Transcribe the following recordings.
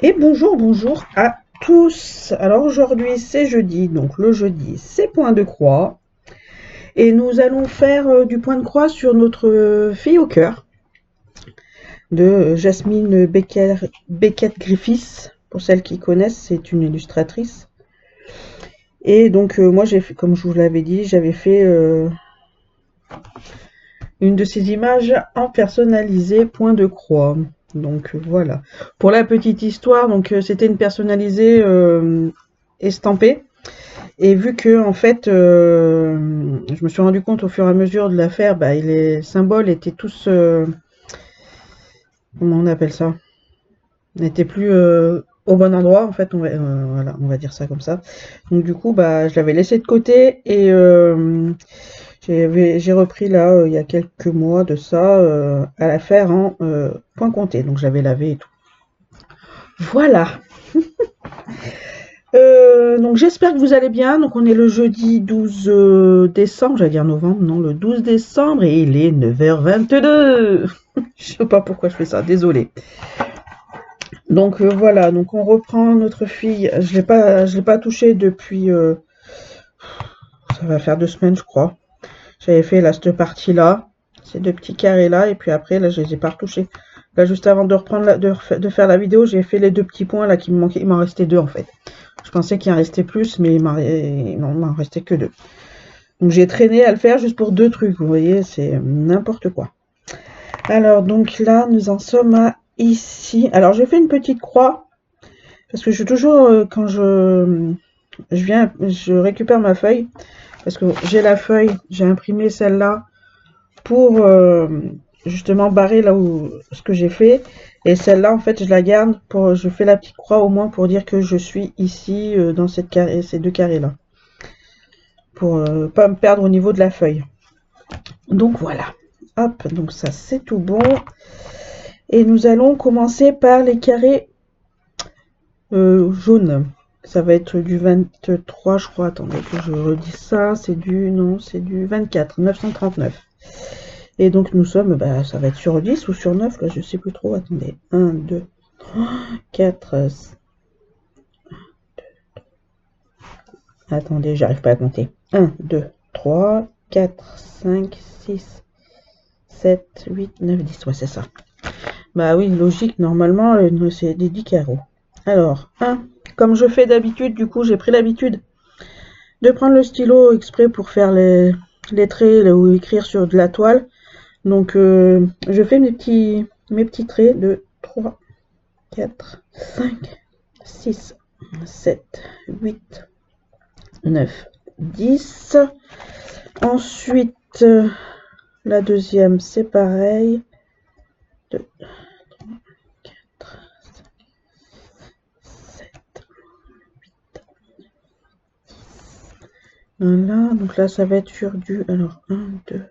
Et bonjour, bonjour à tous. Alors aujourd'hui c'est jeudi, donc le jeudi c'est point de croix. Et nous allons faire du point de croix sur notre fille au cœur de Jasmine Beckett-Griffiths. Pour celles qui connaissent, c'est une illustratrice. Et donc moi j'ai fait, comme je vous l'avais dit, j'avais fait une de ces images en personnalisé point de croix. Donc voilà. Pour la petite histoire, donc c'était une personnalisée estampée. Et vu que en fait, je me suis rendu compte au fur et à mesure de l'affaire, bah, les symboles étaient tous, comment on appelle ça, n'étaient plus au bon endroit en fait. Voilà, on va dire ça comme ça. Donc du coup, bah, je l'avais laissé de côté et j'ai repris là il y a quelques mois de ça à la faire en point compté. Donc j'avais lavé et tout. Voilà. Donc j'espère que vous allez bien. Donc on est le jeudi 12 décembre, j'allais dire novembre, non, le 12 décembre et il est 9h22. Je sais pas pourquoi je fais ça, désolé. Donc voilà, donc on reprend notre fille. Je l'ai pas touchée depuis, ça va faire 2 semaines, je crois. J'avais fait là cette partie-là, ces deux petits carrés là, et puis après là je les ai pas retouchés. Là juste avant de reprendre de faire la vidéo, j'ai fait les deux petits points là qui me manquaient. Il m'en restait deux en fait. Je pensais qu'il en restait plus, mais il m'en restait que deux. Donc j'ai traîné à le faire juste pour deux trucs, vous voyez, c'est n'importe quoi. Alors donc là, nous en sommes à ici. Alors j'ai fait une petite croix, parce que je suis toujours, quand je récupère ma feuille, parce que j'ai la feuille, j'ai imprimé celle-là pour justement barrer là où ce que j'ai fait. Et celle-là, en fait, je la garde pour, je fais la petite croix au moins pour dire que je suis ici dans ces deux carrés-là. Pour pas me perdre au niveau de la feuille. Donc voilà. Hop, donc ça c'est tout bon. Et nous allons commencer par les carrés jaunes. Ça va être du 23, je crois. Attendez que je redis ça. C'est du, non, c'est du 24, 939. Et donc nous sommes, bah, ça va être sur 10 ou sur 9, là je sais plus trop. Attendez. 1, 2, 3, 4. Attendez, j'arrive pas à compter. 1, 2, 3, 4, 5, 6, 7, 8, 9, 10. Ouais, c'est ça. Bah oui, logique, normalement, c'est des 10 carreaux. Alors, 1. Comme je fais d'habitude, du coup, j'ai pris l'habitude de prendre le stylo exprès pour faire les traits ou écrire sur de la toile. Donc, je fais mes petits traits de 3, 4, 5, 6, 7, 8, 9, 10. Ensuite, la deuxième, c'est pareil. 2, 3, 4, 5, 7, 8. Voilà, donc là, ça va être sur du... Alors, 1, 2...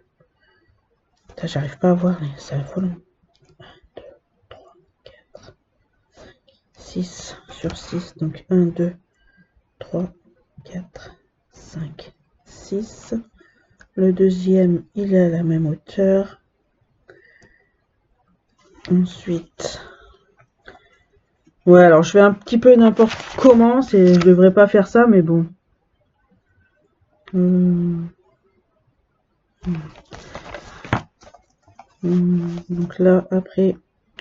J'arrive pas à voir, c'est affolant. 1, 2, 3, 4, 5, 6 sur 6. Donc 1, 2, 3, 4, 5, 6. Le deuxième, il est à la même hauteur. Ensuite... Ouais, alors je fais un petit peu n'importe comment. Je devrais pas faire ça, mais bon. Donc là, après,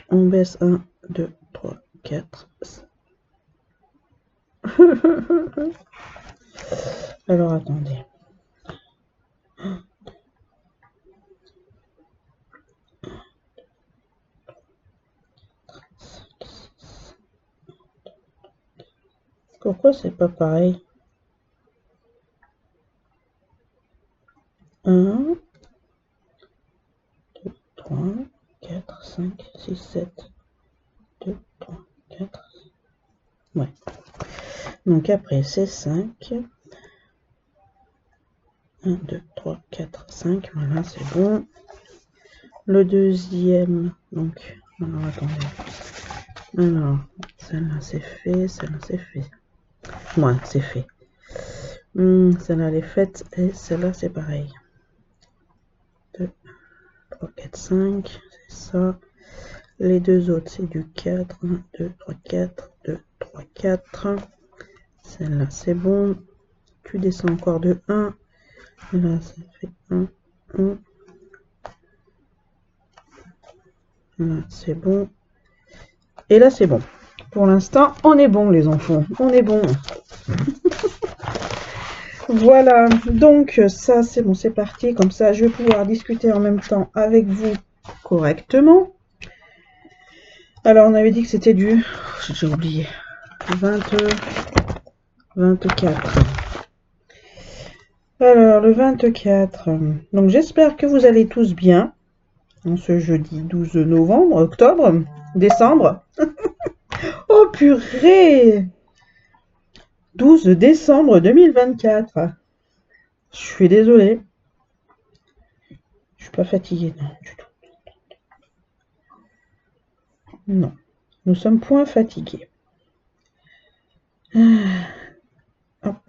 on baisse 1, 2, 3, 4. Alors, attendez. Pourquoi c'est pas pareil? 1, 2, 3, 4, 5, 6, 7. 2, 3, 4. Ouais. Donc après, c'est 5. 1, 2, 3, 4, 5. Voilà, c'est bon. Le deuxième, donc, alors attendez. Alors, celle-là c'est fait, celle-là c'est fait. Ouais, c'est fait. Celle-là elle est faite et celle-là c'est pareil. 2, 3, 4, 5, c'est ça. Les deux autres, c'est du 4. 1, 2, 3, 4. 2, 3, 4. Celle-là, c'est bon. Tu descends encore de 1. Là, ça fait 1, 1. Là, c'est bon. Et là, c'est bon. Pour l'instant, on est bon, les enfants. On est bon. Voilà. Donc, ça, c'est bon, c'est parti. Comme ça, je vais pouvoir discuter en même temps avec vous correctement. Alors, on avait dit que c'était du... J'ai oublié. 24. Alors, le 24. Donc, j'espère que vous allez tous bien. En ce jeudi 12 novembre, octobre, décembre. Oh purée! 12 décembre 2024. Je suis désolée. Je suis pas fatiguée, non, du tout. Non, nous sommes point fatigués. Ah.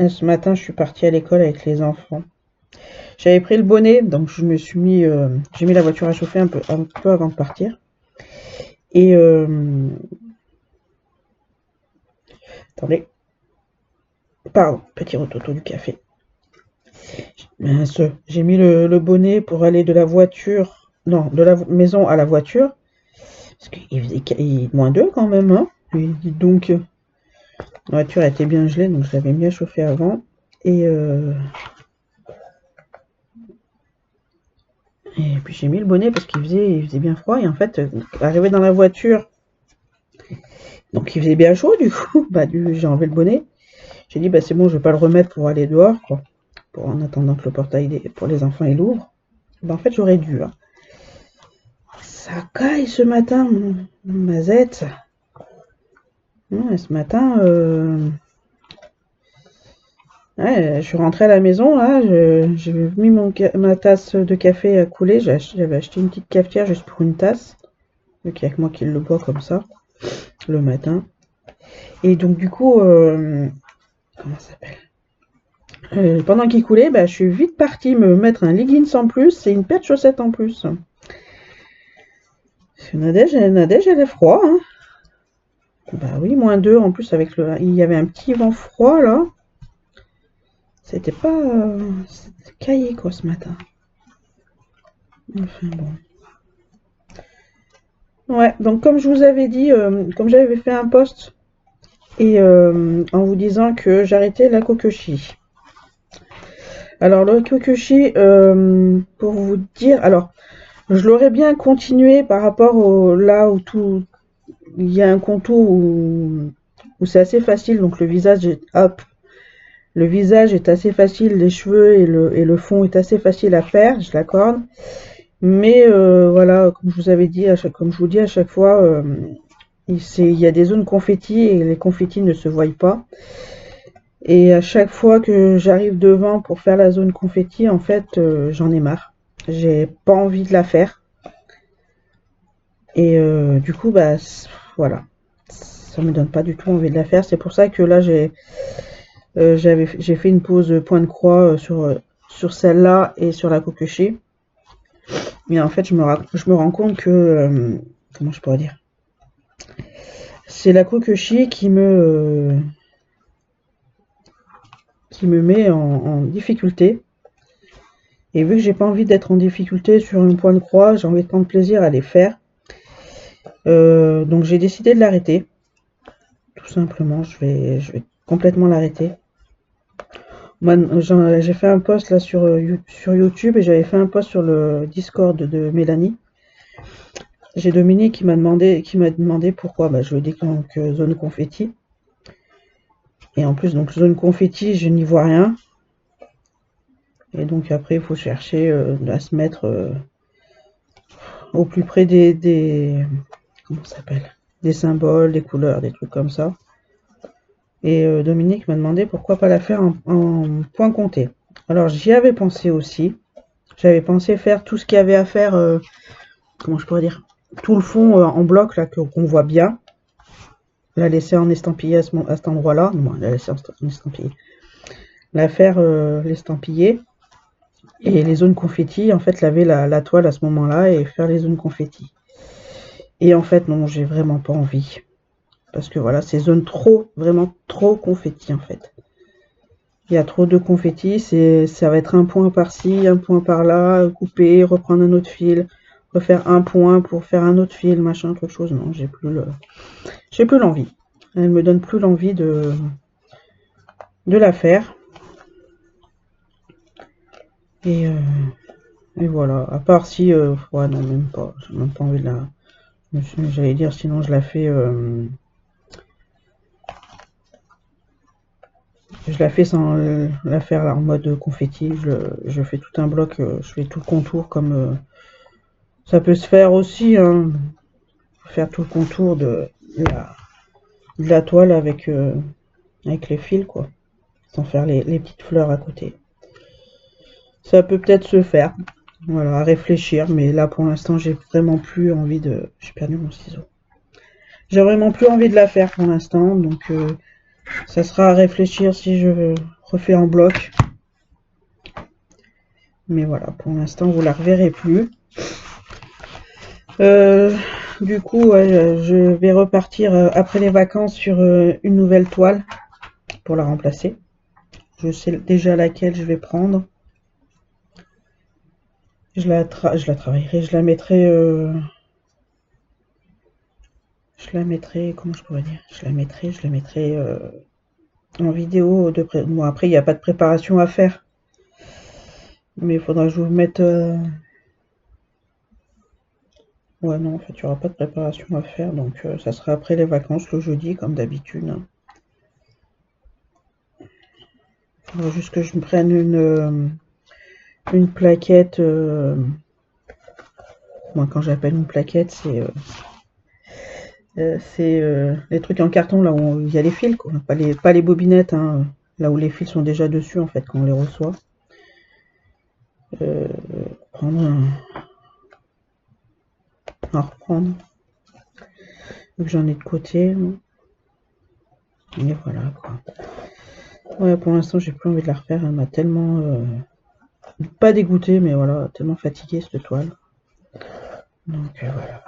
Ce matin, je suis partie à l'école avec les enfants. J'avais pris le bonnet, donc je me suis mis, j'ai mis la voiture à chauffer un peu avant de partir. Et attendez, pardon, petit rototo du café. J'ai mis le bonnet pour aller de la voiture, non, de la maison à la voiture, parce qu'il faisait -2 quand même, hein. Et donc, la voiture était bien gelée, donc je l'avais mis à chauffer avant. Et puis j'ai mis le bonnet parce qu'il faisait bien froid. Et en fait, arrivé dans la voiture, donc il faisait bien chaud, du coup, j'ai enlevé le bonnet. J'ai dit, c'est bon, je vais pas le remettre pour aller dehors, quoi. En attendant que le portail pour les enfants il ouvre. En fait, j'aurais dû. Hein. Ça caille ce matin, ma zette. Ouais, ce matin, ouais, je suis rentrée à la maison, là, j'ai mis ma tasse de café à couler. J'avais acheté une petite cafetière juste pour une tasse. Donc il n'y a que moi qui le bois comme ça, le matin. Et donc du coup, comment ça s'appelle, pendant qu'il coulait, je suis vite partie me mettre un leggings en plus et une paire de chaussettes en plus. Nadège, elle est froid, hein. Oui, -2 en plus avec il y avait un petit vent froid là. C'était pas... c'était caillé quoi ce matin. Enfin bon. Ouais, donc comme je vous avais dit, comme j'avais fait un post et en vous disant que j'arrêtais la kokoshi. Alors le kokoshi, pour vous dire, alors je l'aurais bien continué par rapport là où tout, il y a un contour où c'est assez facile, donc le visage est hop. Le visage est assez facile, les cheveux et le fond est assez facile à faire, je l'accorde. Mais voilà, comme je vous avais dit, comme je vous dis à chaque fois, il y a des zones confettis et les confettis ne se voient pas. Et à chaque fois que j'arrive devant pour faire la zone confetti, en fait, j'en ai marre. J'ai pas envie de la faire. Et du coup, voilà. Ça me donne pas du tout envie de la faire. C'est pour ça que là, j'ai fait une pause point de croix sur celle-là et sur la kokoshi. Mais en fait, je me rends compte que... comment je pourrais dire? C'est la kokoshi qui me met en difficulté. Et vu que j'ai pas envie d'être en difficulté sur un point de croix, j'ai envie de prendre plaisir à les faire. Donc j'ai décidé de l'arrêter. Tout simplement, je vais complètement l'arrêter. J'ai fait un post là sur YouTube et j'avais fait un post sur le Discord de Mélanie. J'ai Dominique qui m'a demandé pourquoi je lui ai dit que zone confetti. Et en plus, donc zone confetti, je n'y vois rien. Et donc après, il faut chercher à se mettre au plus près des comment ça s'appelle, des symboles, des couleurs, des trucs comme ça. Et Dominique m'a demandé pourquoi pas la faire en point compté. Alors j'y avais pensé aussi. J'avais pensé faire tout ce qu'il y avait à faire, comment je pourrais dire, tout le fond en bloc là qu'on voit bien. La laisser en estampillé à cet endroit-là. Non, la laisser en estampillé. La faire l'estampillé. Et les zones confetti, en fait, laver la toile à ce moment-là et faire les zones confetti. Et en fait, non, j'ai vraiment pas envie. Parce que voilà, ces zones trop, vraiment trop confetti, en fait. Il y a trop de confetti, ça va être un point par-ci, un point par-là, couper, reprendre un autre fil, refaire un point pour faire un autre fil, machin, quelque chose. Non, j'ai plus l'envie. Elle me donne plus l'envie de la faire. Et, euh, et voilà. À part si, ouais, non, même pas. J'ai même pas envie de la. J'allais dire, sinon je la fais. Je la fais sans la faire là, en mode confetti. Je fais tout un bloc, je fais tout le contour comme ça peut se faire aussi, hein. Faire tout le contour de la toile avec les fils, quoi. Sans faire les petites fleurs à côté. Ça peut peut-être se faire. Voilà, à réfléchir. Mais là, pour l'instant, j'ai vraiment plus envie de. J'ai perdu mon ciseau. J'ai vraiment plus envie de la faire pour l'instant. Donc, ça sera à réfléchir si je refais en bloc. Mais voilà, pour l'instant, vous la reverrez plus. Du coup, ouais, je vais repartir après les vacances sur une nouvelle toile pour la remplacer. Je sais déjà laquelle je vais prendre. Je la travaillerai, je la mettrai, comment je pourrais dire, je la mettrai en vidéo de près. Bon, après, il n'y a pas de préparation à faire. Mais il faudra que je vous mette. Ouais, non, en fait, il n'y aura pas de préparation à faire. Donc, ça sera après les vacances, le jeudi, comme d'habitude. Il faudra juste que je me prenne une plaquette. Moi, quand j'appelle une plaquette, c'est les trucs en carton là où il y a les fils, quoi. Pas les bobinettes, hein, là où les fils sont déjà dessus en fait quand on les reçoit. Euh, prendre à reprendre. Donc j'en ai de côté. Et voilà quoi. Ouais, pour l'instant j'ai plus envie de la refaire. Elle m'a tellement pas dégoûté, mais voilà, tellement fatiguée cette toile. Donc voilà.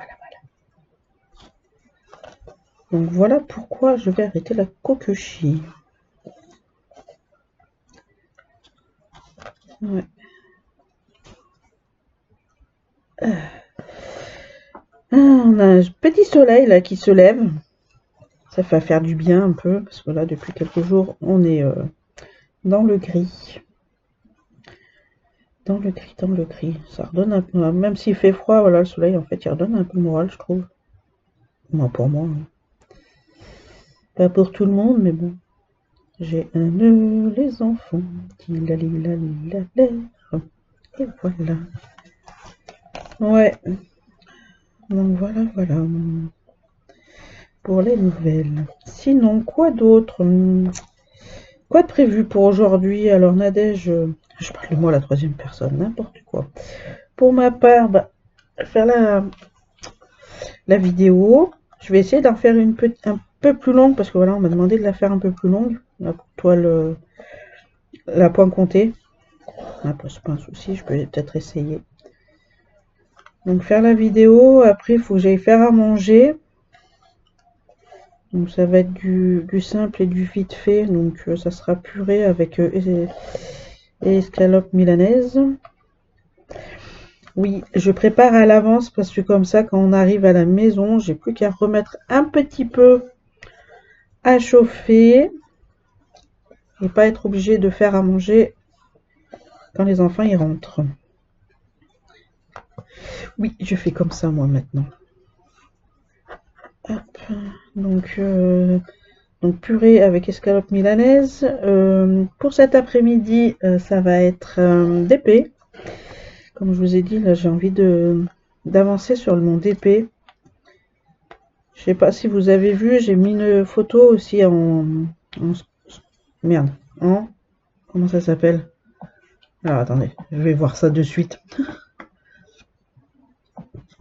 Donc voilà pourquoi je vais arrêter la kokoshi. Ouais. On a un petit soleil là qui se lève. Ça va faire du bien un peu, parce que là, depuis quelques jours, on est dans le gris. Dans le gris, dans le gris. Ça redonne un peu, même s'il fait froid, voilà, le soleil, en fait, il redonne un peu le moral, je trouve. Moi, pour moi. Hein. Pas pour tout le monde, mais bon. J'ai un nœud, les enfants. Et voilà. Ouais. Donc voilà, voilà. Pour les nouvelles. Sinon, quoi d'autre? Quoi de prévu pour aujourd'hui? Alors, Nadège, je parle de moi à la troisième personne, n'importe quoi. Pour ma part, bah, faire la vidéo. Je vais essayer d'en faire un peu plus longue parce que voilà, on m'a demandé de la faire un peu plus longue. La toile, la point comptée. Après, c'est pas un souci, je peux peut-être essayer. Donc, faire la vidéo. Après, il faut que j'aille faire à manger. Donc, ça va être du simple et du vite fait. Donc, ça sera purée avec escalope milanaise. Oui, je prépare à l'avance parce que comme ça, quand on arrive à la maison, j'ai plus qu'à remettre un petit peu à chauffer et pas être obligé de faire à manger quand les enfants y rentrent. Oui, je fais comme ça moi maintenant. Hop, donc purée avec escalope milanaise. Pour cet après-midi, ça va être DP. Comme je vous ai dit, là j'ai envie d'avancer sur mon DP. Je sais pas si vous avez vu, j'ai mis une photo aussi merde, comment ça s'appelle? Alors attendez, je vais voir ça de suite.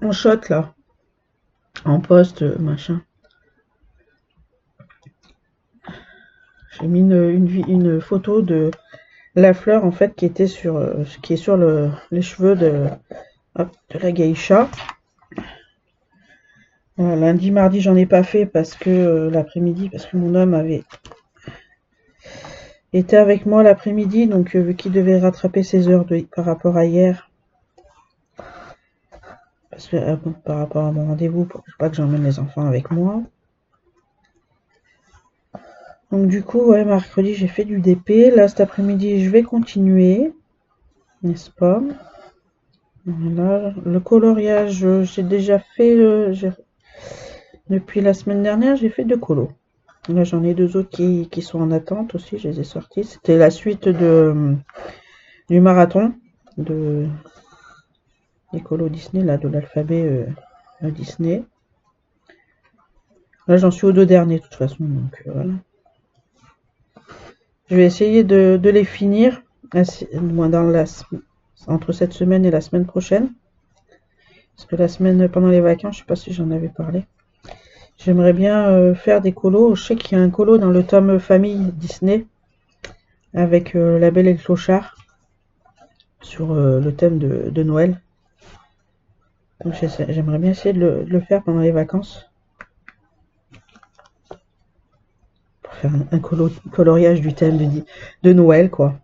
En shot là, en post, machin. J'ai mis une photo la fleur en fait qui était qui est sur les cheveux de la geisha. Lundi, mardi, j'en ai pas fait parce que l'après-midi, parce que mon homme avait été avec moi l'après-midi, donc vu qu'il devait rattraper ses heures par rapport à hier, parce que par rapport à mon rendez-vous, pour pas que j'emmène les enfants avec moi. Donc du coup, ouais, mercredi, j'ai fait du DP. Là, cet après-midi, je vais continuer, n'est-ce pas? Voilà. Le coloriage, j'ai déjà fait, depuis la semaine dernière, j'ai fait 2 colos. Là, j'en ai 2 autres qui sont en attente aussi, je les ai sortis. C'était la suite du marathon des colos Disney, là, de l'alphabet Disney. Là, j'en suis aux 2 derniers, de toute façon, donc voilà. Je vais essayer de les finir, entre cette semaine et la semaine prochaine. Parce que la semaine pendant les vacances, je sais pas si j'en avais parlé. J'aimerais bien faire des colos. Je sais qu'il y a un colo dans le tome famille Disney avec La Belle et le Clochard sur le thème de Noël. Donc j'aimerais bien essayer de le faire pendant les vacances. Pour faire un coloriage du thème de Noël, quoi.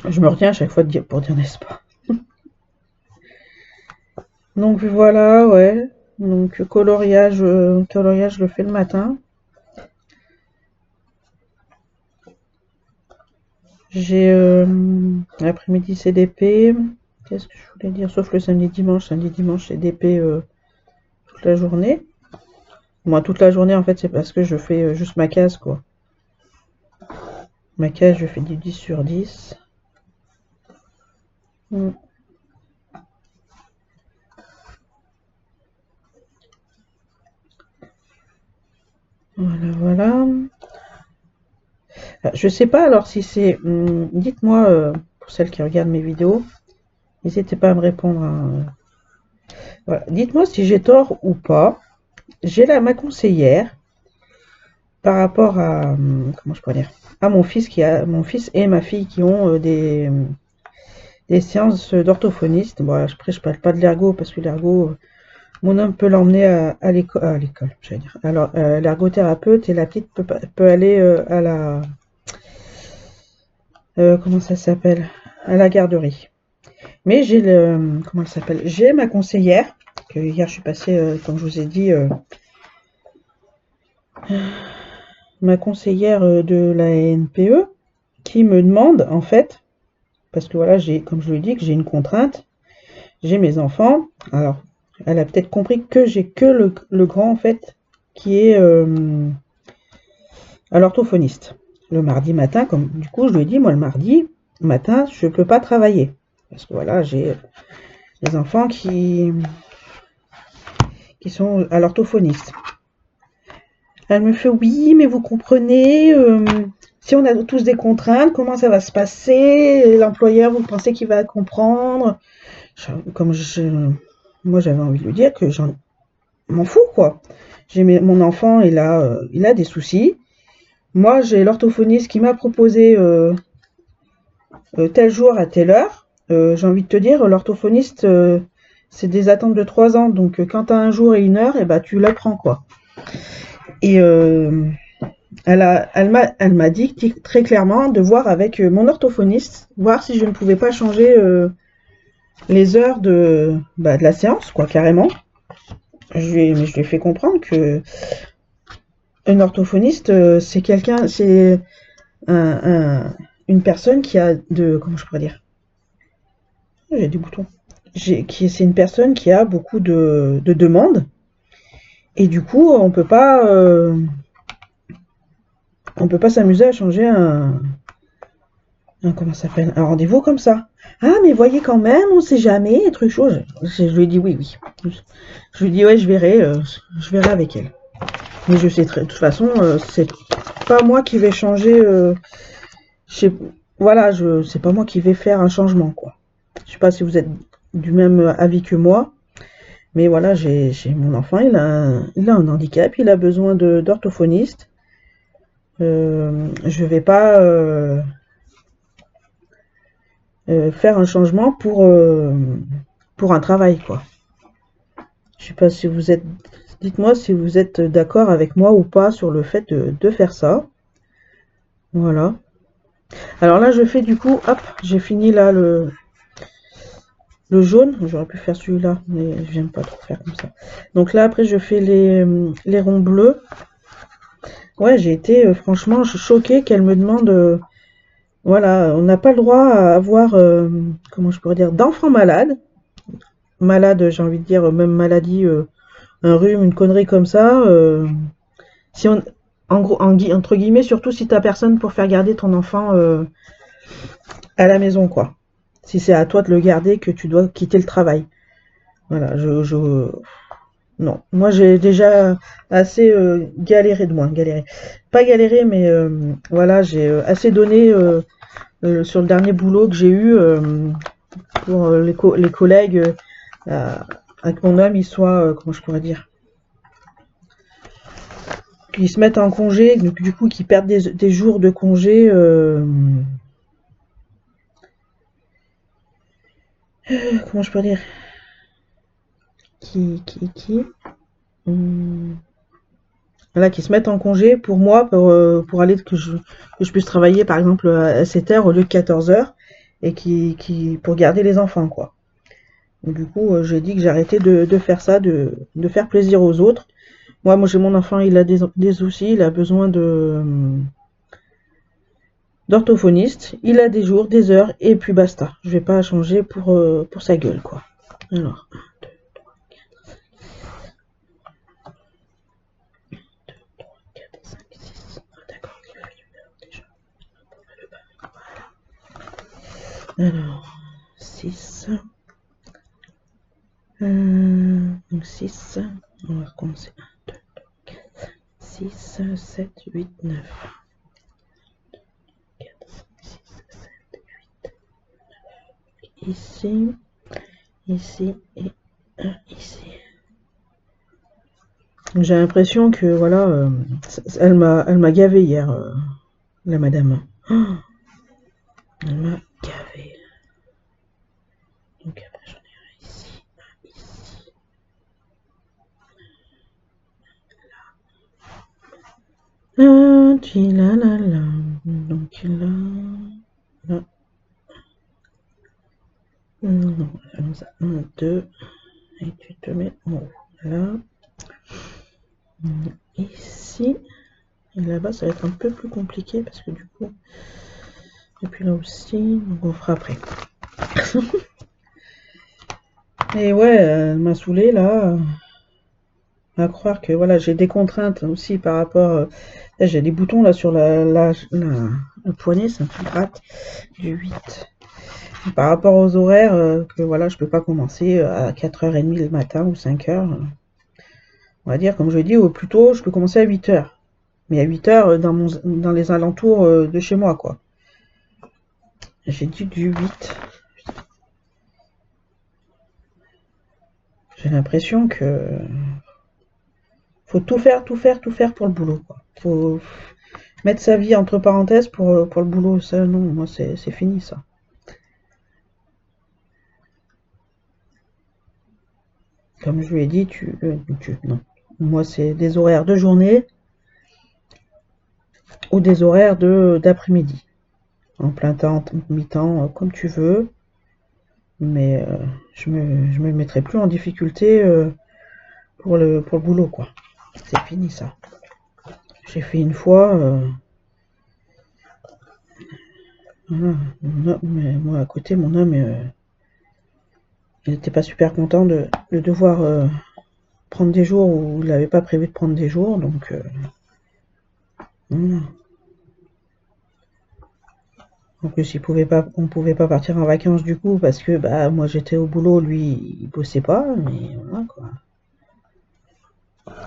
Je me retiens à chaque fois pour dire n'est-ce pas. Donc voilà, ouais. Donc coloriage, je le fais le matin. J'ai l'après-midi CDP. Qu'est-ce que je voulais dire? Sauf le samedi dimanche. Samedi dimanche CDP toute la journée. Moi toute la journée en fait c'est parce que je fais juste ma case quoi. Ma case je fais du 10 sur 10. Voilà, voilà. Je sais pas alors si c'est... dites-moi, pour celles qui regardent mes vidéos, n'hésitez pas à me répondre. Voilà. Dites-moi si j'ai tort ou pas. J'ai là ma conseillère par rapport à... comment je pourrais dire? À mon fils et ma fille qui ont des séances d'orthophoniste. Bon, après, je parle pas de l'ergo parce que l'ergo... Mon homme peut l'emmener à l'école, j'allais dire. Alors, l'ergothérapeute et la petite peut aller à la... comment ça s'appelle? À la garderie. Mais j'ai comment elle s'appelle? J'ai ma conseillère, que hier je suis passée, comme je vous ai dit, ma conseillère de la NPE, qui me demande, en fait, parce que voilà, comme je lui ai dit, que j'ai une contrainte, j'ai mes enfants, alors, elle a peut-être compris que j'ai que le grand, en fait, qui est à l'orthophoniste. Le mardi matin, comme du coup, je lui ai dit, moi, le mardi matin, je peux pas travailler. Parce que voilà, j'ai des enfants qui sont à l'orthophoniste. Elle me fait oui, mais vous comprenez, si on a tous des contraintes, comment ça va se passer? L'employeur, vous pensez qu'il va comprendre? Moi, j'avais envie de lui dire que j'en m'en fous, quoi. Mon enfant, il a des soucis. Moi, j'ai l'orthophoniste qui m'a proposé tel jour à telle heure. J'ai envie de te dire, l'orthophoniste, c'est des attentes de 3 ans. Donc, quand tu as un jour et une heure, et bah, tu l'apprends, quoi. Et elle m'a dit très clairement de voir avec mon orthophoniste, voir si je ne pouvais pas changer les heures de la séance, quoi, carrément. Je lui ai fait comprendre que un orthophoniste, c'est une personne qui a comment je pourrais dire? J'ai des boutons. C'est une personne qui a beaucoup de demandes. Et du coup, on peut pas s'amuser à changer comment ça s'appelle? Un rendez-vous comme ça. Ah, mais voyez quand même, on sait jamais, truc chose. Je lui ai dit oui. Je lui ai dit ouais, je verrai avec elle. Mais je sais de toute façon, c'est pas moi qui vais changer. Voilà, c'est pas moi qui vais faire un changement, quoi. Je sais pas si vous êtes du même avis que moi, mais voilà, j'ai mon enfant, il a un handicap, il a besoin d'orthophoniste. je vais pas faire un changement pour un travail, quoi. Je sais pas si vous êtes... Dites-moi si vous êtes d'accord avec moi ou pas sur le fait de faire ça. Voilà. Alors là, je fais du coup, hop, j'ai fini là le jaune. J'aurais pu faire celui-là, mais j'aime pas trop faire comme ça. Donc là, après, je fais les ronds bleus. Ouais, j'ai été franchement choquée qu'elle me demande... voilà, on n'a pas le droit à avoir, comment je pourrais dire, d'enfants malades. Malades, j'ai envie de dire, même maladie, un rhume, une connerie comme ça. Si on, en gros, entre guillemets, surtout si t'as personne pour faire garder ton enfant à la maison, quoi. Si c'est à toi de le garder, que tu dois quitter le travail. Voilà, non. Moi, j'ai déjà assez galéré, de moins galéré. Pas galéré, mais voilà, j'ai assez donné sur le dernier boulot que j'ai eu pour les collègues, à que mon homme, il soit, comment je pourrais dire, qu'ils se mettent en congé, donc du coup, qu'ils perdent des jours de congé. Comment je peux dire, qui voilà, qui se mettent en congé pour moi, pour aller que je puisse travailler par exemple à 7 heures au lieu de 14 heures et qui pour garder les enfants, quoi. Donc, du coup, j'ai dit que j'arrêtais de faire ça, de faire plaisir aux autres. Moi j'ai mon enfant, il a des soucis, il a besoin d'orthophoniste, il a des jours, des heures et puis basta. Je vais pas changer pour sa gueule, quoi. Alors, 4, 5, 6. D'accord, alors, 6. Donc 6. On va recommencer. 1, 2, 4, 6, 7, 8, 9. 4, 5, 6, 7, 8. Ici, ici et ici. J'ai l'impression que voilà, elle m'a gavé hier, la madame. Oh, elle m'a gavé. Donc après j'en ai un ici, un ici. Là. Donc là, là. Non, 1, 2. Et tu te mets en haut. Là. Ici. Et là-bas, ça va être un peu plus compliqué parce que du coup. Et puis là aussi. Donc on fera après. Et ouais, elle m'a saoulé là. À croire que voilà, j'ai des contraintes aussi par rapport. Là, j'ai des boutons là sur le poignet, ça me gratte du 8. Par rapport aux horaires, que voilà, je peux pas commencer à 4h30 le matin ou 5h. On va dire, comme je dis, au plus tôt, je peux commencer à 8h. Mais à 8h dans les alentours de chez moi, quoi. J'ai dit du 8. J'ai l'impression que faut tout faire pour le boulot, quoi. Faut mettre sa vie entre parenthèses pour le boulot. Ça, non, moi, c'est fini, ça. Comme je lui ai dit, non. Moi, c'est des horaires de journée ou des horaires d'après-midi. En plein temps, mi-temps, comme tu veux. Mais je me mettrai plus en difficulté pour le boulot, quoi. C'est fini, ça. J'ai fait une fois. Voilà, mais moi, à côté, mon homme, il n'était pas super content de devoir prendre des jours où il n'avait pas prévu de prendre des jours, donc voilà. En plus, on pouvait pas partir en vacances du coup parce que bah moi j'étais au boulot, lui il bossait pas, mais voilà quoi.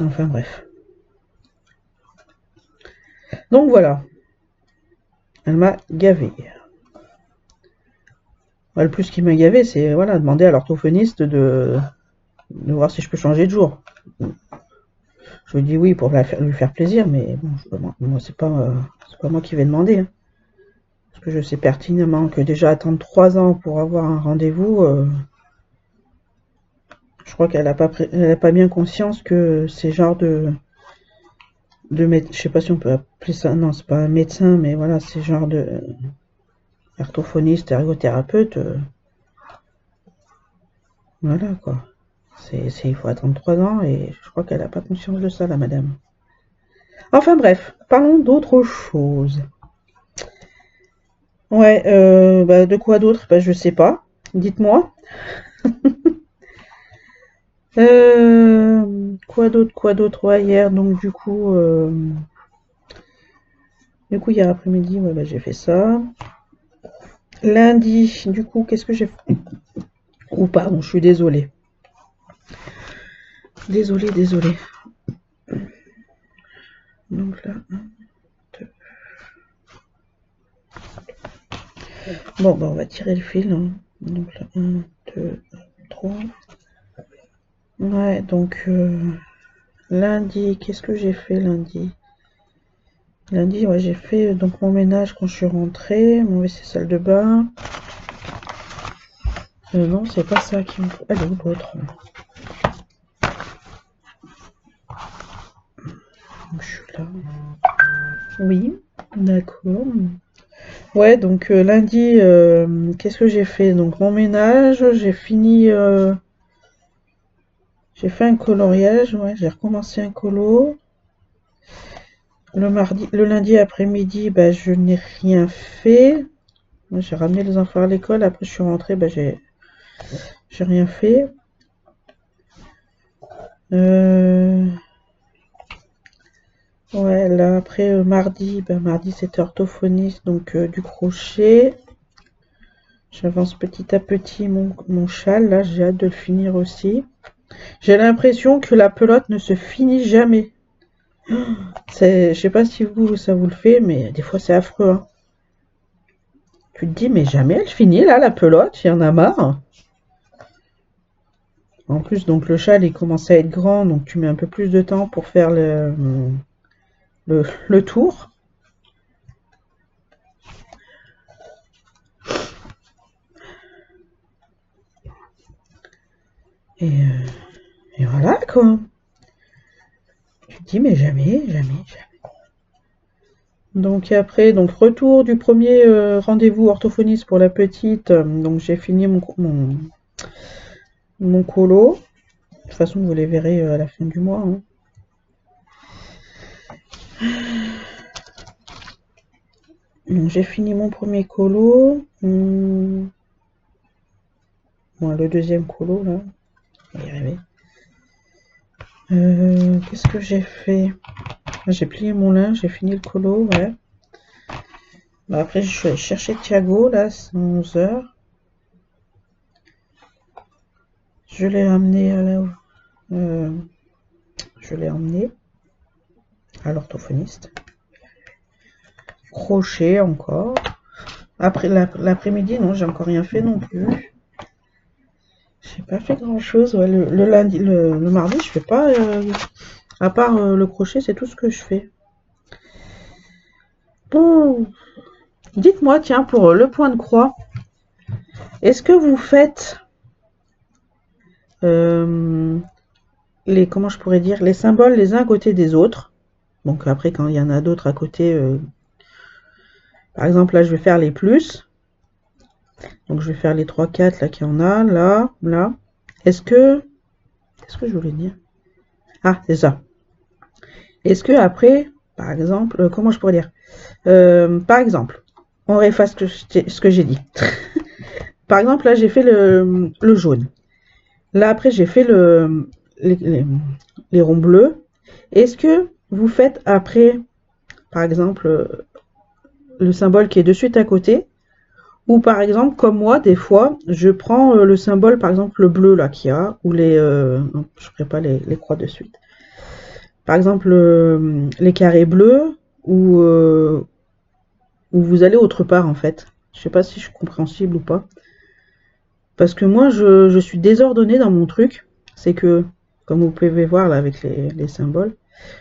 Enfin bref. Donc voilà, elle m'a gavé. Le plus qui m'a gavé, c'est voilà, demander à l'orthophoniste de voir si je peux changer de jour. Je lui dis oui pour lui faire plaisir, mais bon, moi c'est pas moi qui vais demander. Hein. Parce que je sais pertinemment que déjà attendre 3 ans pour avoir un rendez-vous, je crois qu'elle a pas bien conscience que ces genres je sais pas si on peut appeler ça, non c'est pas un médecin, mais voilà, ces genres de orthophoniste, ergothérapeute, voilà quoi. Il faut attendre 3 ans et je crois qu'elle a pas conscience de ça, la madame. Enfin bref, parlons d'autre chose. Ouais, bah, de quoi d'autre? Bah, je sais pas. Dites-moi. Quoi d'autre? Ouais, hier, donc hier après-midi, ouais, bah, j'ai fait ça. Lundi, du coup, qu'est-ce que j'ai fait? Oh, pardon, je suis désolée. Désolée. Donc là, 1, 2. Bon, bah, on va tirer le fil. Hein. Donc là, 1, 2, 3. Ouais, donc lundi, qu'est-ce que j'ai fait lundi? Lundi, ouais, j'ai fait donc mon ménage quand je suis rentrée, mon WC salle de bain. Non, c'est pas ça qui me faut. Allez, l'autre. Je suis là. Oui, d'accord. Ouais, donc lundi, qu'est-ce que j'ai fait? Donc mon ménage, j'ai fini. J'ai fait un coloriage, ouais, j'ai recommencé un colo. Le lundi après-midi, bah, je n'ai rien fait. J'ai ramené les enfants à l'école. Après, je suis rentrée, bah, j'ai rien fait. Ouais, là, après, mardi, bah, mardi, c'était orthophoniste, donc du crochet. J'avance petit à petit mon châle, là, j'ai hâte de le finir aussi. J'ai l'impression que la pelote ne se finit jamais. Je sais pas si ça vous le fait, mais des fois, c'est affreux, hein. Tu te dis, mais jamais elle finit, là, la pelote, il y en a marre. En plus, donc, le châle, il commence à être grand, donc tu mets un peu plus de temps pour faire le tour. Et voilà, quoi. Tu te dis, mais jamais. Donc après, donc retour du premier rendez-vous orthophoniste pour la petite. Donc j'ai fini mon colo. De toute façon, vous les verrez à la fin du mois. Hein. Donc j'ai fini mon premier colo. Bon, le deuxième colo, là. On va y arriver. Qu'est-ce que j'ai fait? J'ai plié mon linge, j'ai fini le colo, ouais. Bah, après, je suis allée chercher Thiago, là, c'est 11h. Je l'ai amené à l'orthophoniste. Crochet encore. Après l'après-midi, non, j'ai encore rien fait non plus. J'ai pas fait grand chose. Ouais, le lundi, le mardi, je fais pas. À part le crochet, c'est tout ce que je fais. Bon, dites-moi, tiens, pour le point de croix, est-ce que vous faites comment je pourrais dire, les symboles les uns à côté des autres? Donc après, quand il y en a d'autres à côté, par exemple, là, je vais faire les plus. Donc je vais faire les 3, 4 là qu'il y en a, là. Qu'est-ce que je voulais dire? Ah, c'est ça. Est-ce que après, par exemple, comment je pourrais dire? Par exemple, on réefface ce que j'ai dit. Par exemple, là, j'ai fait le jaune. Là, après, j'ai fait les ronds bleus. Est-ce que vous faites après, par exemple, le symbole qui est de suite à côté? Ou par exemple, comme moi, des fois, je prends le symbole, par exemple, le bleu là qu'il y a, ou non, je ne ferai pas les croix de suite. Par exemple, les carrés bleus, ou vous allez autre part en fait. Je sais pas si je suis compréhensible ou pas. Parce que moi, je suis désordonnée dans mon truc. C'est que comme vous pouvez voir là avec les symboles.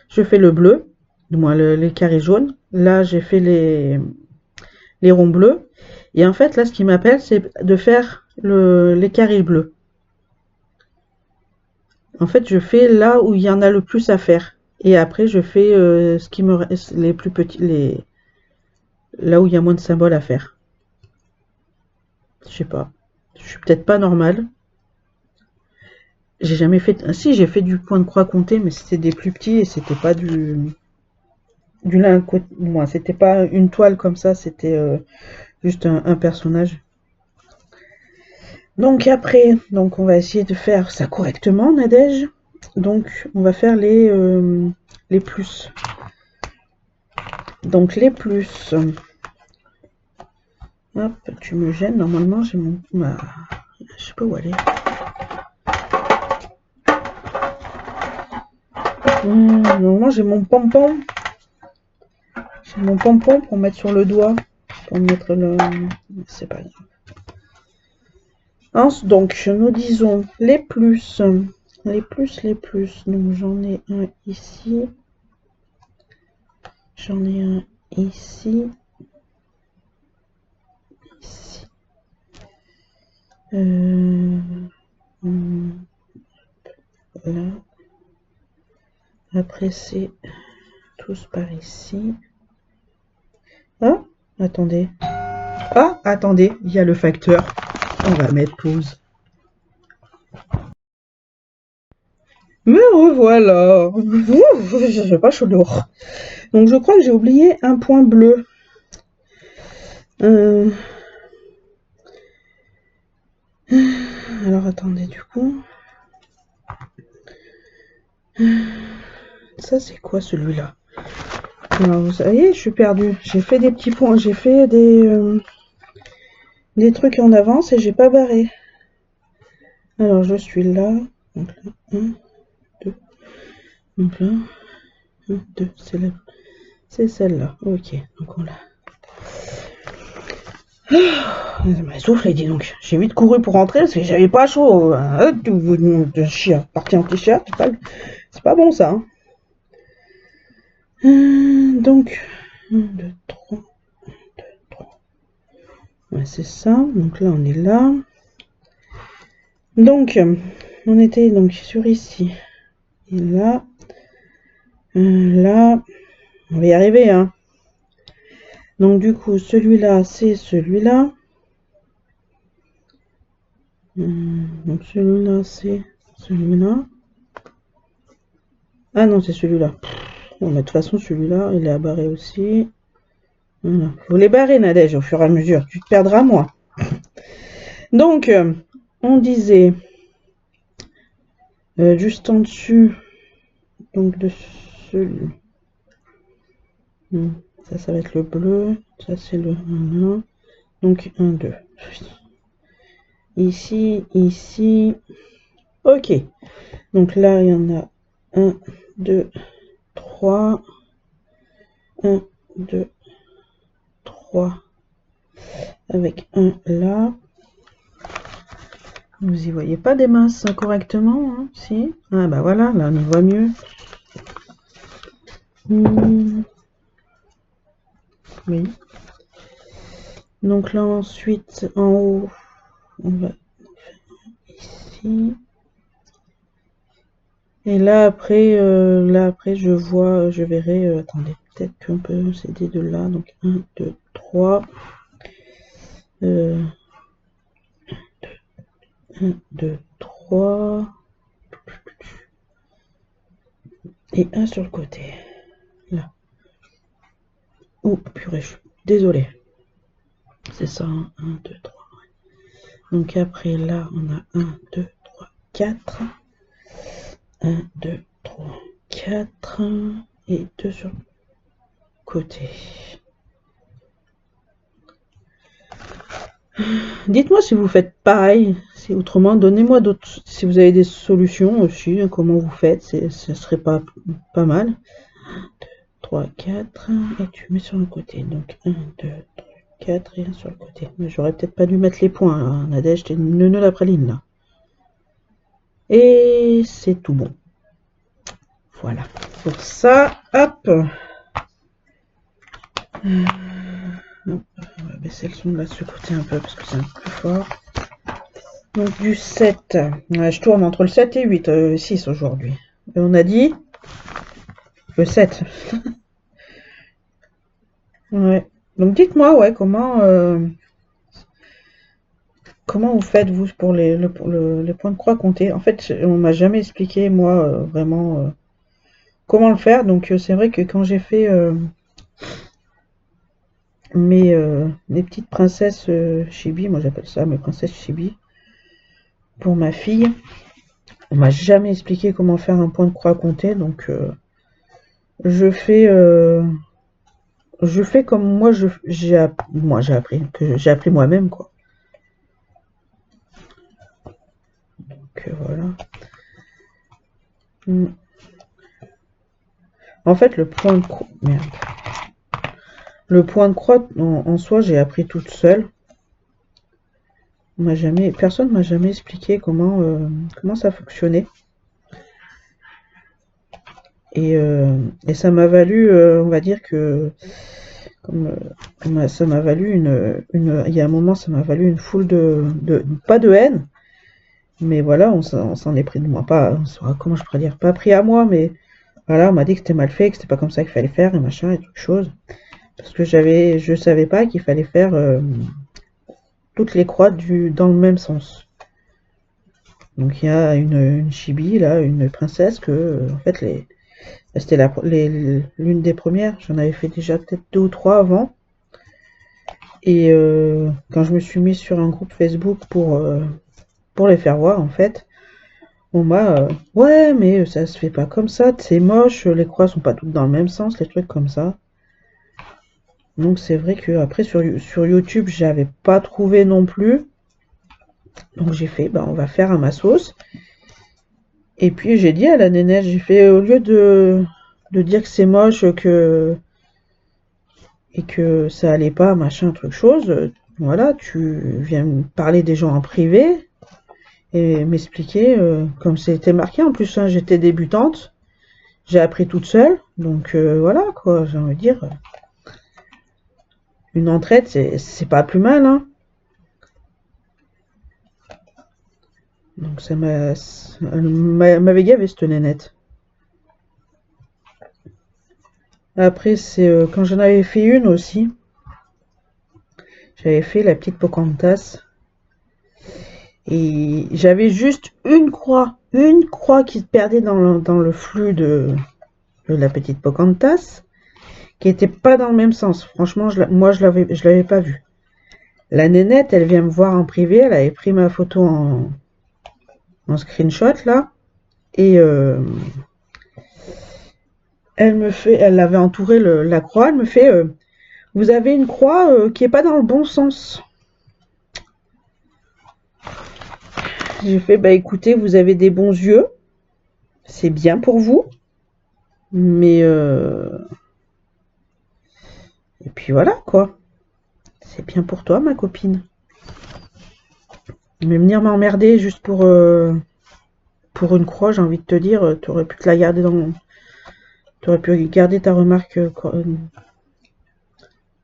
Je fais le bleu, du moins les carrés jaunes. Là, j'ai fait les ronds bleus. Et en fait, là, ce qui m'appelle, c'est de faire les carrés bleus. En fait, je fais là où il y en a le plus à faire. Et après, je fais ce qui me reste, les plus petits, là où il y a moins de symboles à faire. Je sais pas. Je suis peut-être pas normale. J'ai jamais fait. Si, j'ai fait du point de croix compté, mais c'était des plus petits et c'était pas du lin. Moi, c'était pas une toile comme ça, c'était juste un personnage. Donc après, donc on va essayer de faire ça correctement, Nadège. Donc on va faire les plus. Donc les plus. Hop, tu me gênes. Normalement, j'ai je sais pas où aller. Normalement, j'ai mon pompon. J'ai mon pompon pour mettre sur le doigt. Pour mettre le. C'est pas grave. Donc, nous disons les plus. Les plus, les plus. Donc, j'en ai un ici. J'en ai un ici. Ici. Là. Après, c'est tous par ici. Ah, attendez. Ah, attendez, il y a le facteur. On va mettre pause. Me revoilà. Je sais pas chaud dehors. Donc je crois que j'ai oublié un point bleu. Alors attendez du coup. Ça c'est quoi celui-là? Alors vous voyez, je suis perdue. J'ai fait des petits points, j'ai fait des trucs en avance et j'ai pas barré. Alors je suis là. Donc là, 1, 2. Donc là, 1, 2. C'est celle-là. Ok, donc on l'a. Elle souffle, dit donc. J'ai vite couru pour rentrer parce que j'avais pas chaud. De chien, parti en t-shirt, c'est pas bon ça. Donc, 1, 2, 3. 1, 2, 3. Ouais, c'est ça. Donc là, on est là. Donc, on était donc sur ici. Et là. Là. On va y arriver, hein. Donc, du coup, celui-là, c'est celui-là. Donc, celui-là, c'est celui-là. Ah non, c'est celui-là. Bon, de toute façon, celui-là, il est à barrer aussi. Voilà. Faut les barrer, Nadège, au fur et à mesure. Tu te perdras, moi. Donc, on disait juste en dessus, donc de celui. Ça va être le bleu. Ça, c'est le 1. Donc, 1, 2. Ici, ici. Ok. Donc là, il y en a 1, 2, 3. 1, 2, 3. Avec un là. Vous y voyez pas des masses correctement, hein? Si. Ah bah voilà, là on y voit mieux. Oui. Donc là ensuite en haut, on va faire ici. Et là après, je vois, je verrai. Attendez, peut-être qu'on peut s'aider de là. Donc 1, 2, 3. 1, 2, 3. Et un sur le côté. Là. Oh, purée, je suis désolée. C'est ça, 1, 2, 3. Donc après, là, on a 1, 2, 3, 4. 1, 2, 3, 4. Et 2 sur le côté. Dites-moi si vous faites pareil. Autrement, donnez-moi d'autres. Si vous avez des solutions aussi, comment vous faites. Ce serait pas mal. 1, 2, 3, 4. Et tu mets sur le côté. Donc 1, 2, 3, 4 et 1 sur le côté. Mais j'aurais peut-être pas dû mettre les points, là. Nadège, t'es une neuneu la praline, là. Et c'est tout bon. Voilà. Pour ça, hop. On va baisser le son de là de ce côté un peu parce que c'est un peu plus fort. Donc du 7. Ouais, je tourne entre le 7 et 8, 6 aujourd'hui. Et on a dit le 7. Ouais. Donc dites-moi, ouais, comment vous faites vous pour les points de croix comptés. En fait, on m'a jamais expliqué moi vraiment comment le faire. Donc c'est vrai que quand j'ai fait mes petites princesses chibi, moi j'appelle ça mes princesses chibi, pour ma fille, on m'a jamais expliqué comment faire un point de croix compté. Donc je fais euh, je fais comme j'ai appris, que j'ai appris moi-même, quoi. Donc voilà. Mm. En fait, le point de croix en soi, j'ai appris toute seule. Personne m'a jamais expliqué comment ça fonctionnait. Et ça m'a valu, on va dire que, ça m'a valu il y a un moment, ça m'a valu une foule pas de haine, mais voilà, on s'en est pris de moi, pas, comment je pourrais dire, pas pris à moi, mais voilà, on m'a dit que c'était mal fait, que c'était pas comme ça qu'il fallait faire, et machin, et toute chose. Parce que je savais pas qu'il fallait faire toutes les croix dans le même sens. Donc il y a une chibi, là, une princesse, en fait, c'était l'une des premières. J'en avais fait déjà peut-être 2 ou 3 avant. Et quand je me suis mise sur un groupe Facebook pour les faire voir, en fait, on m'a ouais, mais ça se fait pas comme ça, c'est moche, les croix sont pas toutes dans le même sens, les trucs comme ça. Donc c'est vrai que après sur YouTube, j'avais pas trouvé non plus. Donc j'ai fait, on va faire à ma sauce. Et puis j'ai dit à la nénette, j'ai fait, au lieu de dire que c'est moche, et que ça allait pas, machin, truc chose, voilà, tu viens me parler des gens en privé et m'expliquer, comme c'était marqué en plus, hein, j'étais débutante, j'ai appris toute seule, donc voilà quoi, j'ai envie de dire, une entraide, c'est pas plus mal, hein. Donc elle m'avait gavé cette nénette. Après, c'est quand j'en avais fait une aussi, j'avais fait la petite Pocahontas. Et j'avais juste une croix qui se perdait dans le flux de la petite Pocahontas, qui était pas dans le même sens. Franchement, moi, je l'avais pas vue. La nénette, elle vient me voir en privé, elle avait pris ma photo en screenshot, là, et elle avait entouré la croix, elle me fait, vous avez une croix qui est pas dans le bon sens. J'ai fait, bah écoutez, vous avez des bons yeux, c'est bien pour vous, mais et puis voilà, quoi. C'est bien pour toi, ma copine. Mais venir m'emmerder juste pour une croix, j'ai envie de te dire, t'aurais pu te la garder t'aurais pu garder ta remarque,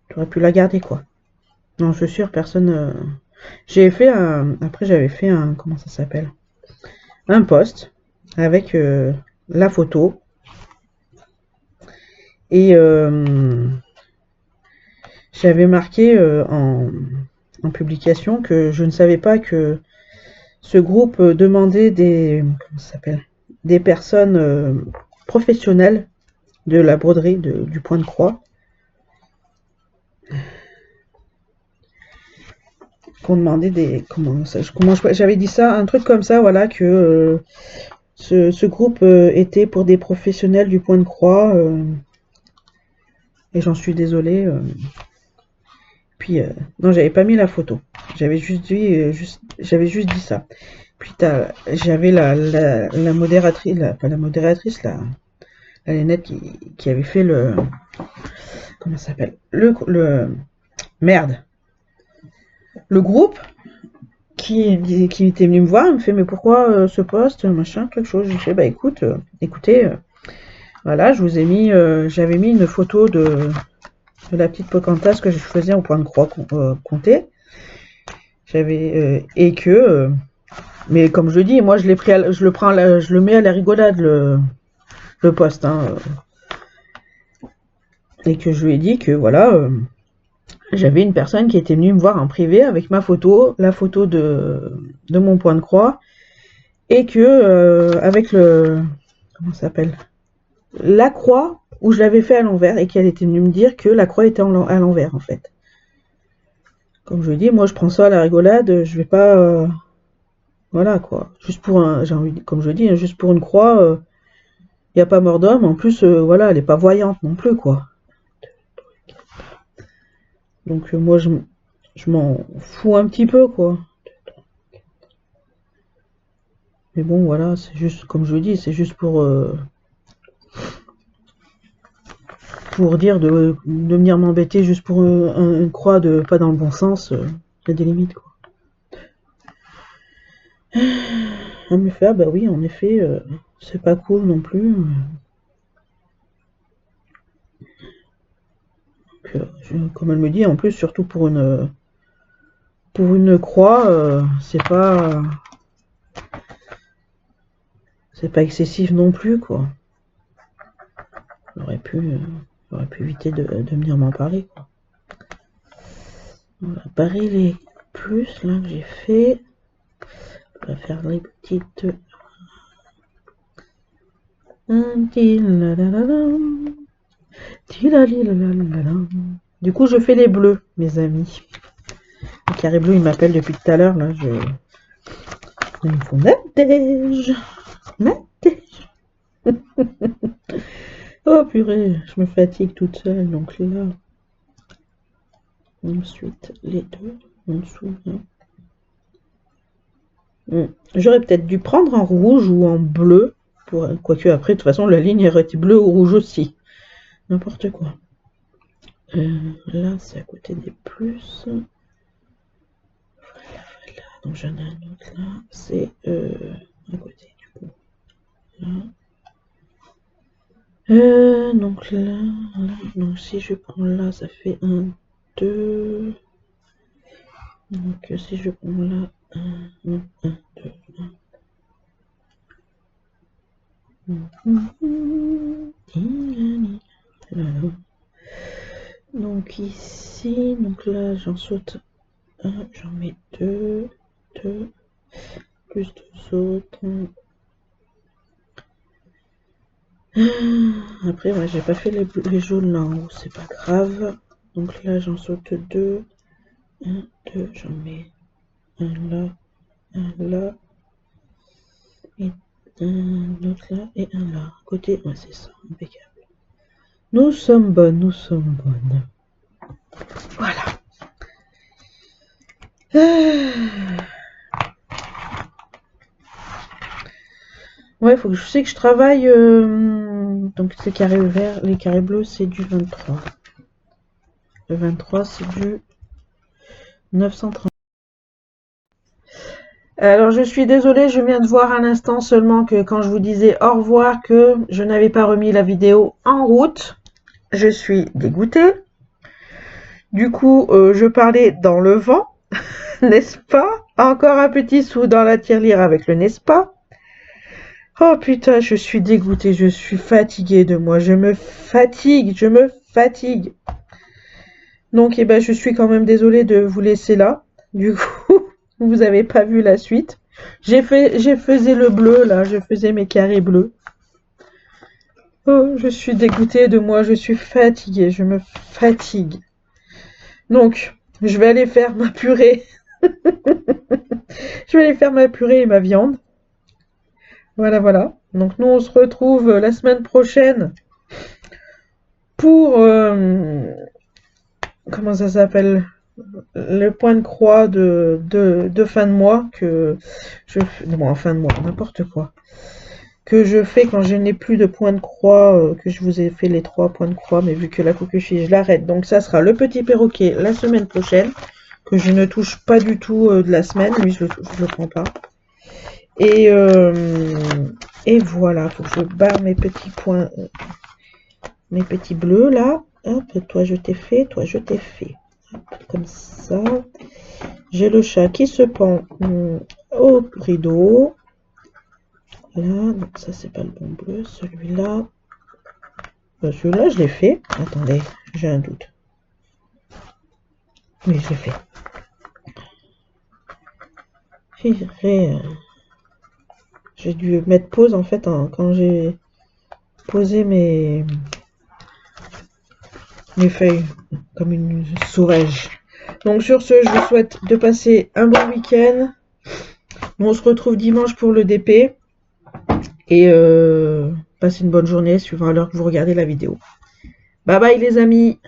t'aurais pu la garder, quoi. Non, je suis sûre, personne... Après, j'avais fait un... Comment ça s'appelle? Un post avec la photo. Et j'avais marqué en publication que je ne savais pas que ce groupe demandait comment ça s'appelle, des personnes professionnelles de la broderie du point de croix, qu'on demandait j'avais dit ça, un truc comme ça, voilà, que ce groupe était pour des professionnels du point de croix, et j'en suis désolée. Puis non, j'avais pas mis la photo, j'avais juste dit ça. Puis j'avais la modératrice, pas la modératrice, la nénette qui avait fait comment ça s'appelle, merde, le groupe qui était venu me voir, il me fait mais pourquoi ce poste, machin, quelque chose. Je fais bah écoute, écoutez, voilà, je vous ai mis, j'avais mis une photo de la petite Pocahontas que je faisais au point de croix compté. J'avais et que mais comme je le dis, moi je l'ai pris, je le mets à la rigolade le poste, hein, et que je lui ai dit que voilà, j'avais une personne qui était venue me voir en privé avec ma photo, la photo de mon point de croix, et que avec le comment ça s'appelle, la croix où je l'avais fait à l'envers et qu'elle était venue me dire que la croix était à l'envers en fait. Comme je dis, moi je prends ça à la rigolade, je vais pas voilà quoi, juste pour un, j'ai envie, comme je dis, hein, juste pour une croix, il n'y a pas mort d'homme, en plus voilà, elle est pas voyante non plus quoi. Donc moi je m'en fous un petit peu quoi. Mais bon voilà, c'est juste comme je dis, c'est juste pour dire de venir m'embêter juste pour une croix de pas dans le bon sens, il y a des limites quoi. À me faire, bah oui, en effet, c'est pas cool non plus. Comme elle me dit, en plus, surtout pour une croix, c'est pas excessif non plus quoi. J'aurais pu éviter de venir m'en parler quoi. On va barrer les plus là que j'ai fait. On va faire les petites. Du coup, je fais les bleus, mes amis. Le carré bleu, il m'appelle depuis tout à l'heure. Là, il me faut Nadège. Oh purée, je me fatigue toute seule. Donc là, ensuite les deux en dessous. J'aurais peut-être dû prendre en rouge ou en bleu. Quoique après, de toute façon, la ligne aurait été bleue ou rouge aussi. N'importe quoi. Là, c'est à côté des plus. Voilà. Donc j'en ai un autre là. C'est à côté du coup. Là. Donc là. Donc si je prends là, ça fait 1, 2. Donc si je prends là, 1, 2, 1. Donc ici, donc là j'en saute 1, j'en mets 2, plus 2 autres. Après ouais, j'ai pas fait les jaunes là en haut, c'est pas grave. Donc là j'en saute 2, 1, 2, j'en mets un là, et un autre là, et un là. À côté, ouais c'est ça, impeccable. Nous sommes bonnes. Voilà. Ouais, faut que je sais que je travaille. Donc ces carrés verts, les carrés bleus, c'est du 23. Le 23, c'est du 930. Alors je suis désolée, je viens de voir un instant seulement que quand je vous disais au revoir que je n'avais pas remis la vidéo en route. Je suis dégoûtée. Du coup, je parlais dans le vent, n'est-ce pas? Encore un petit sou dans la tirelire avec le n'est-ce pas? Oh putain, je suis dégoûtée, je suis fatiguée de moi, je me fatigue. Donc, eh ben, je suis quand même désolée de vous laisser là. Du coup, vous n'avez pas vu la suite. J'ai faisais le bleu là, je faisais mes carrés bleus. Oh, je suis dégoûtée de moi, je suis fatiguée, je me fatigue. Donc, je vais aller faire ma purée. Je vais aller faire ma purée et ma viande. Voilà. Donc nous, on se retrouve la semaine prochaine pour... comment ça s'appelle? Le point de croix de fin de mois que je fais... Non, en fin de mois, n'importe quoi. Que je fais quand je n'ai plus de point de croix, que je vous ai fait les 3 points de croix, mais vu que la coquille, je l'arrête. Donc ça sera le petit perroquet la semaine prochaine. que je ne touche pas du tout de la semaine. Lui, je le prends pas. Et voilà, faut que je barre mes petits points, mes petits bleus là. Hop, toi je t'ai fait, toi je t'ai fait. Hop, comme ça. J'ai le chat qui se pend au rideau. Voilà, donc ça c'est pas le bon bleu, celui-là. Celui-là je l'ai fait. Attendez, j'ai un doute. Oui, je l'ai fait. J'ai dû mettre pause en fait quand j'ai posé mes feuilles comme une sauvage. Donc sur ce, je vous souhaite de passer un bon week-end. On se retrouve dimanche pour le DP. Et passez une bonne journée suivant l'heure que vous regardez la vidéo. Bye bye les amis!